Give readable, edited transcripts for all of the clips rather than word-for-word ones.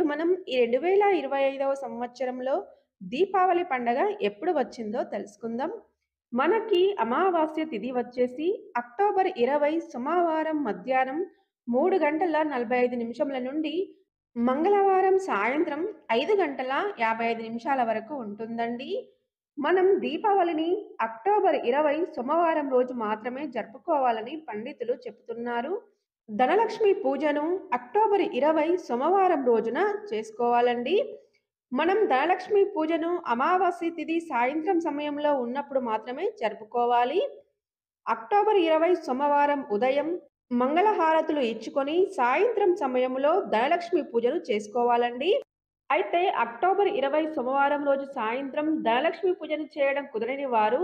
మనం ఈ 2025వ సంవత్సరంలో దీపావళి పండగ ఎప్పుడు వచ్చిందో తెలుసుకుందాం. మనకి అమావాస్య తిథి వచ్చేసి అక్టోబర్ 20 సోమవారం మధ్యాహ్నం 3 గంటల 45 నిమిషముల నుండి మంగళవారం సాయంత్రం 5 గంటల 55 నిమిషాల వరకు ఉంటుందండి. మనం దీపావళిని అక్టోబర్ 20 సోమవారం రోజు మాత్రమే జరుపుకోవాలని పండితులు చెబుతున్నారు. ధనలక్ష్మి పూజను అక్టోబర్ 20 సోమవారం రోజున చేసుకోవాలండి. మనం ధనలక్ష్మి పూజను అమావాస్య తిథి సాయంత్రం సమయంలో ఉన్నప్పుడు మాత్రమే జరుపుకోవాలి. అక్టోబర్ 20 సోమవారం ఉదయం మంగళహారతులు ఇచ్చుకొని సాయంత్రం సమయంలో ధనలక్ష్మి పూజను చేసుకోవాలండి. అయితే అక్టోబర్ 20 సోమవారం రోజు సాయంత్రం ధనలక్ష్మి పూజను చేయడం కుదరని వారు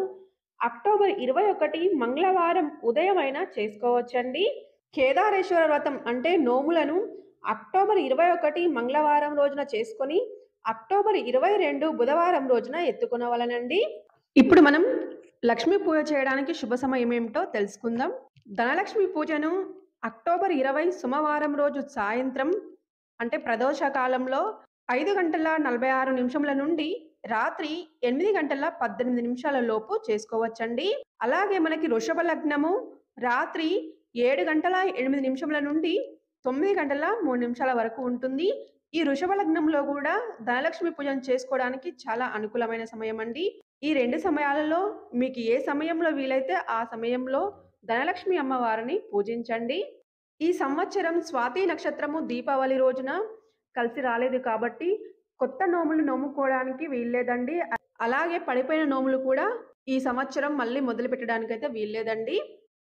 అక్టోబర్ 21 మంగళవారం ఉదయం అయినా చేసుకోవచ్చండి. కేదారేశ్వర వ్రతం అంటే నోములను అక్టోబర్ 21 మంగళవారం రోజున చేసుకొని అక్టోబర్ 22 బుధవారం రోజున ఎత్తుకొనవలెనండి. ఇప్పుడు మనం లక్ష్మీ పూజ చేయడానికి శుభ సమయం ఏమిటో తెలుసుకుందాం. ధనలక్ష్మి పూజను అక్టోబర్ 20 సోమవారం రోజు సాయంత్రం అంటే ప్రదోష కాలంలో 5 గంటల 46 నిమిషముల నుండి రాత్రి 8 గంటల 18 నిమిషాల లోపు చేసుకోవచ్చండి. అలాగే మనకి వృషభ లగ్నము రాత్రి 7 గంటల 8 నిమిషముల నుండి 9 గంటల 3 నిమిషాల వరకు ఉంటుంది. ఈ వృషభ లగ్నంలో కూడా ధనలక్ష్మి పూజను చేసుకోవడానికి చాలా అనుకూలమైన సమయం అండి. ఈ 2 సమయాలలో మీకు ఏ సమయంలో వీలైతే ఆ సమయంలో ధనలక్ష్మి అమ్మవారిని పూజించండి. ఈ సంవత్సరం స్వాతి నక్షత్రము దీపావళి రోజున కలిసి రాలేదు కాబట్టి కొత్త నోములు నోముకోవడానికి వీల్లేదండి. అలాగే పడిపోయిన నోములు కూడా ఈ సంవత్సరం మళ్ళీ మొదలు పెట్టడానికైతే వీల్లేదండి.